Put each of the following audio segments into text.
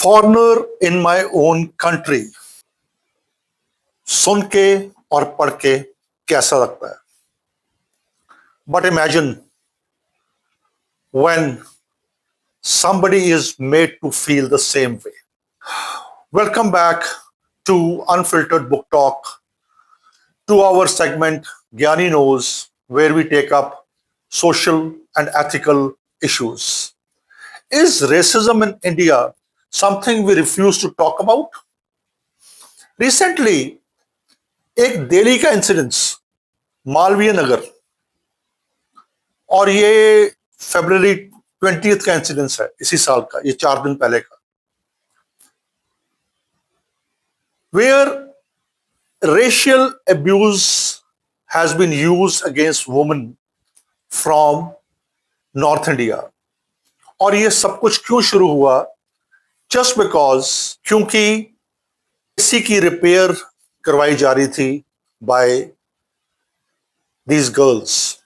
Foreigner in my own country, सुन के और पढ़ के कैसा लगता है? But imagine when somebody is made to feel the same way. Welcome back to Unfiltered Book Talk, to our segment Gyani Knows, where we take up social and ethical issues. Is racism in India something we refuse to talk about? Recently, एक दिल्ली का incidence, Malviya Nagar, और ये फरवरी 20 का incidence है, इसी साल का, ये 4 दिन पहले का, where racial abuse has been used against women from North India. और ये सब कुछ क्यों शुरू हुआ? जस्ट बिकॉज, क्योंकि एसी की रिपेयर करवाई जा रही थी bye these girls.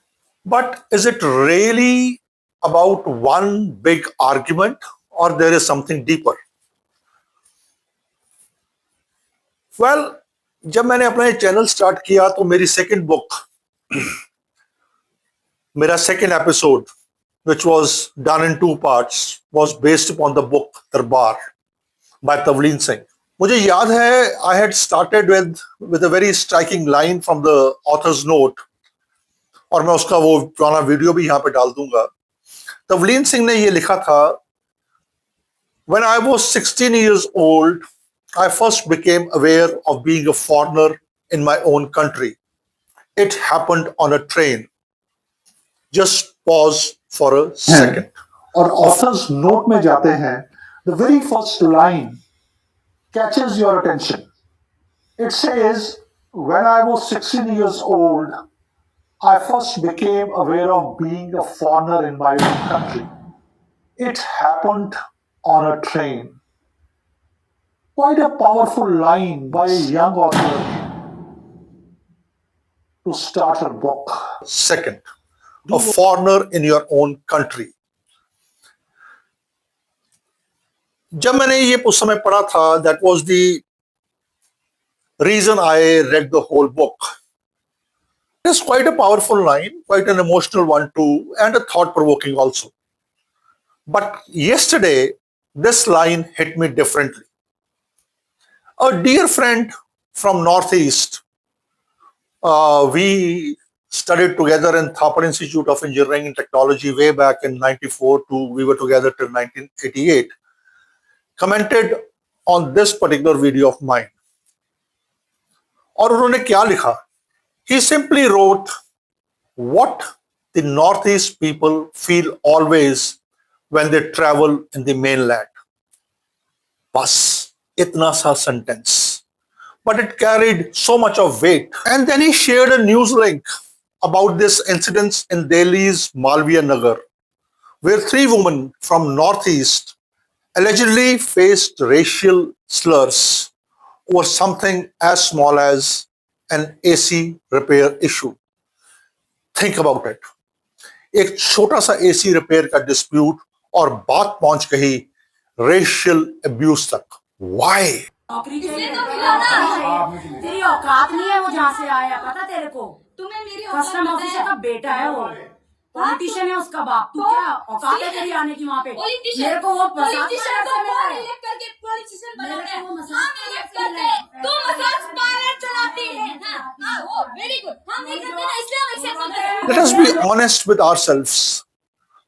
But is it really about one big argument, or there is something deeper? Well, जब मैंने अपना चैनल स्टार्ट किया तो मेरी सेकंड बुक, मेरा second episode, which was done in 2 parts, was based upon the book Darbar by Tavleen Singh. मुझे याद है, I had started with a very striking line from the author's note, और मैं उसका वो पुराना वीडियो भी यहाँ पे डाल दूंगा. तवलीन सिंह ने ये लिखा था, When I was 16 years old, I first became aware of being a foreigner in my own country. It happened on a train. Just pause for a second. और ऑथर्स नोट में जाते हैं, the very first line catches your attention. It says, when I was 16 years old, I first became aware of being a foreigner in my own country. It happened on a train. Quite a powerful line by a young author to start her book. Second, a foreigner in your own country. जब मैंने ये उस समय पढ़ा था, that was the reason I read the whole book. It is quite a powerful line, quite an emotional one too, and a thought-provoking also. But yesterday, this line hit me differently. A dear friend from Northeast, we studied together in Thapar Institute of Engineering and Technology way back in 94 to we were together till 1988, commented on this particular video of mine. और उन्होंने क्या लिखा? He simply wrote what the Northeast people feel always when they travel in the mainland. बस इतना सा sentence. But it carried so much of weight. And then he shared a news link about this incident in Delhi's Malviya Nagar, where 3 women from Northeast allegedly faced racial slurs over something as small as an AC repair issue. Think about it. एक छोटा सा AC repair का dispute और बात पहुंच गई racial abuse तक. Why? तेरी औकात नहीं है वो जहाँ से आया, पता तेरे को? तुम्हें मेरी कस्टम ऑफिसर का बेटा है वो, पॉलिटिशियन है उसका बाप. तू क्या औकात है तेरी आने की वहाँ पे? मेरे को वो पॉलिटिशियन को कौन इलेक्ट करके पॉलिटिशियन बनाते हैं? हम इलेक्ट करते हैं, तू मसाज पार्लर चलाती है ना? हाँ, वो वेरी गुड. हम नहीं करते ना, इसलिए हम एक्सेप्ट करते हैं. Let us be honest with ourselves.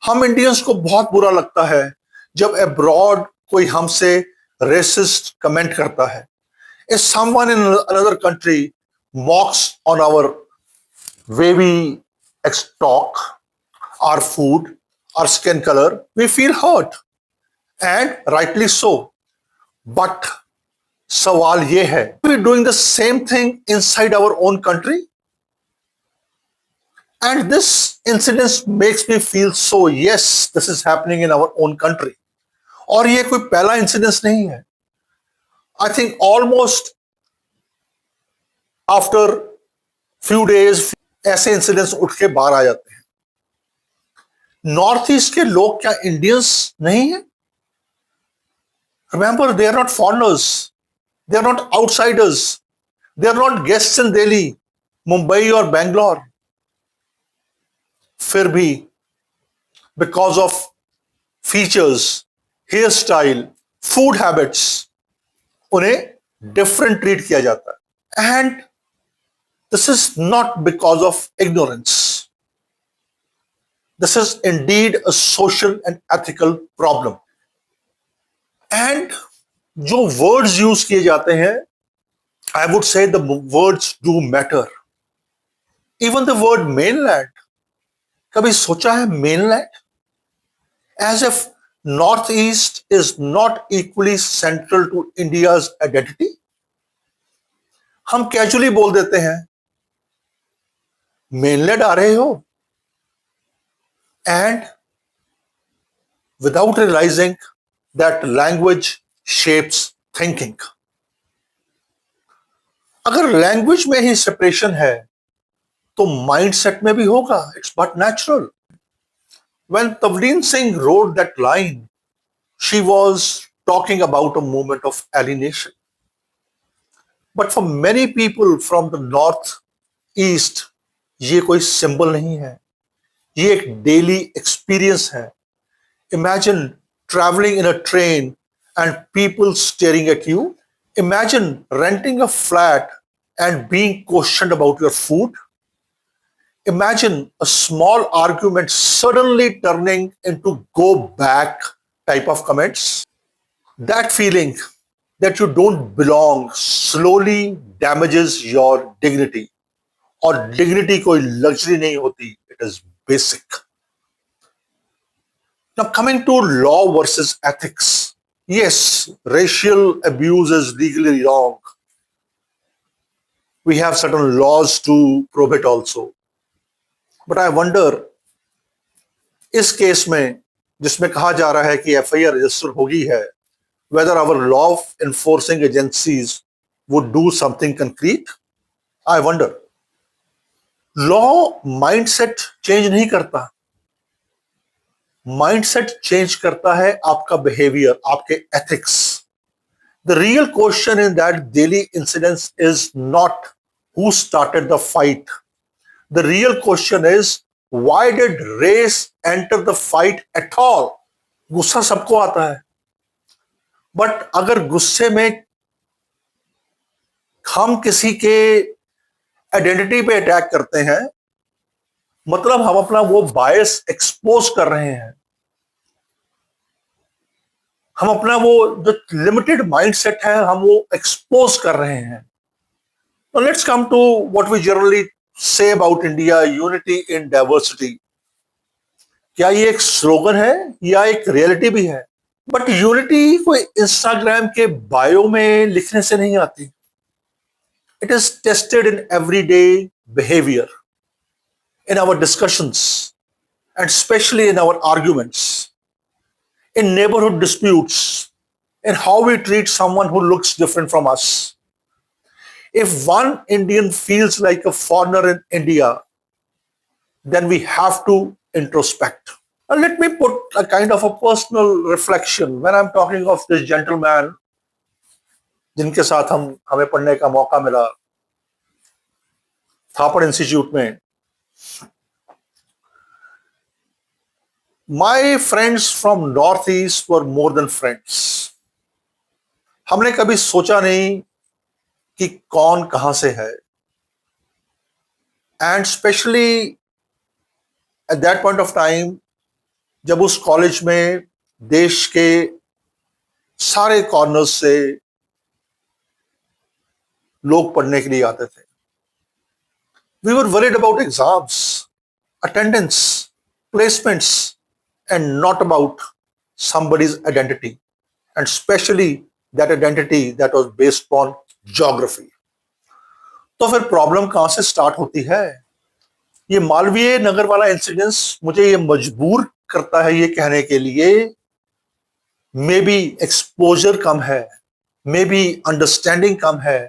हम इंडियंस को बहुत बुरा लगता है जब अब्रॉड कोई हमसे रेसिस्ट कमेंट करता है. If someone in another country mocks on our way we talk, our food, our skin color, we feel hurt, and rightly so. But सवाल ये है, are we doing the same thing inside our own country? And this incident makes me feel so, yes, this is happening in our own country. और ये कोई पहला incidence नहीं है. I think almost after few days ऐसे incidents उठ के बाहर आ जाते हैं. नॉर्थ ईस्ट के लोग क्या इंडियंस नहीं है? Remember, they are not foreigners. They are not outsiders. They are not guests in Delhi, Mumbai or Bangalore. फिर भी because of features, hairstyle, food habits, उन्हें different treat किया जाता है. And this is not because of ignorance. This is indeed a social and ethical problem. And जो words use किए जाते हैं, I would say the words do matter. Even the word mainland. कभी सोचा है mainland? As if Northeast is not equally central to India's identity. हम casually बोल देते हैं, mainland आ रहे हो, and without realizing that language shapes thinking. अगर language में ही separation है, तो mindset में भी होगा. It's but natural. When Tavleen Singh wrote that line, she was talking about a moment of alienation. But for many people from the northeast, ये कोई symbol नहीं है. ये एक daily experience है. Imagine traveling in a train and people staring at you. Imagine renting a flat and being questioned about your food. Imagine a small argument suddenly turning into go back type of comments. That feeling that you don't belong slowly damages your dignity. और dignity कोई luxury नहीं होती, it is basic. Now coming to law versus ethics. Yes, racial abuse is legally wrong. We have certain laws to probe it also. But I wonder, इस case में जिसमें कहा जा रहा है कि एफआईआर रजिस्टर होगी है, whether our law enforcing agencies would do something concrete, I wonder. Law mindset change नहीं करता. Mindset change करता है आपका behavior, आपके ethics. The real question in that Delhi incident is not who started the fight. The real question is, why did race enter the fight at all? गुस्सा सबको आता है, बट अगर गुस्से में हम किसी के आइडेंटिटी पे अटैक करते हैं, मतलब हम अपना वो बायस एक्सपोज कर रहे हैं. हम अपना वो जो लिमिटेड माइंडसेट है, हम वो एक्सपोज कर रहे हैं. Now let's come to what we generally say about India, unity in diversity. क्या ये एक स्लोगन है या एक रियलिटी भी है? बट यूनिटी कोई इंस्टाग्राम के बायो में लिखने से नहीं आती. It is tested in everyday behaviour, in our discussions and especially in our arguments, in neighbourhood disputes, in how we treat someone who looks different from us. If one Indian feels like a foreigner in India, then we have to introspect. Now let me put a kind of a personal reflection when I'm talking of this gentleman जिनके साथ हमें पढ़ने का मौका मिला थापड़ institute में. My friends from Northeast were more than friends. हमने कभी सोचा नहीं कि कौन कहां से है. And specially at that point of time, जब उस कॉलेज में देश के सारे कॉर्नर्स से लोग पढ़ने के लिए आते थे. We were worried about exams, attendance, placements and not about somebody's identity, and especially that identity that was based on geography. तो फिर प्रॉब्लम कहां से स्टार्ट होती है? ये मालवीय नगर वाला इंसिडेंस मुझे ये मजबूर करता है ये कहने के लिए, मे बी एक्सपोजर कम है, मे बी अंडरस्टैंडिंग कम है,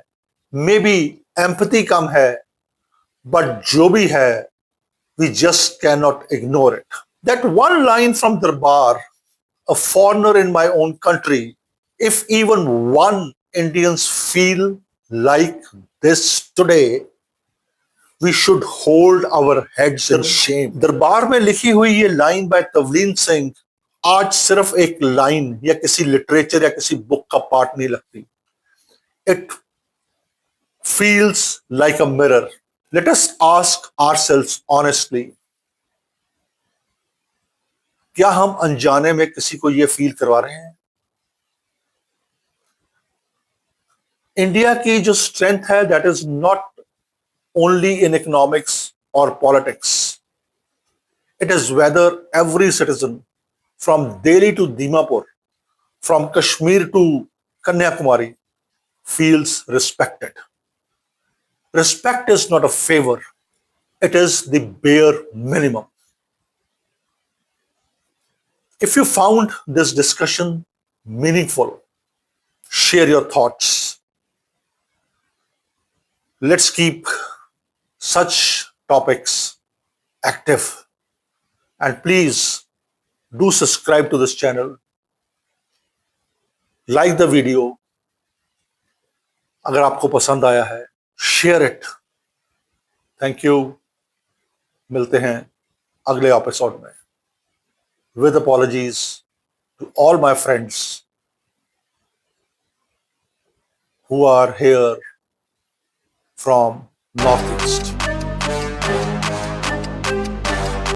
मे बी एम्पैथी कम है, बट जो भी है, we just can not ignore it. That one line from Darbar, a foreigner in my own country, If even one Indians feel like this today, we should hold our heads in shame. दरबार में लिखी हुई ये line by Tavleen Singh आज सिर्फ एक line या किसी लिटरेचर या किसी बुक का पार्ट नहीं लगती. It feels like a mirror. Let us ask ourselves honestly, क्या हम अनजाने में किसी को ये फील करवा रहे हैं? इंडिया की जो स्ट्रेंथ है that is not only in economics or politics. It is whether every citizen from Delhi to Dimapur, from Kashmir to Kanyakumari feels respected. Respect is not a favor, it is the bare minimum. If you found this discussion meaningful, share your thoughts. Let's keep such topics active, and please do subscribe to this channel, like the video अगर आपको पसंद आया है, share it. Thank you. मिलते हैं अगले episode में. With apologies to all my friends who are here from Northeast.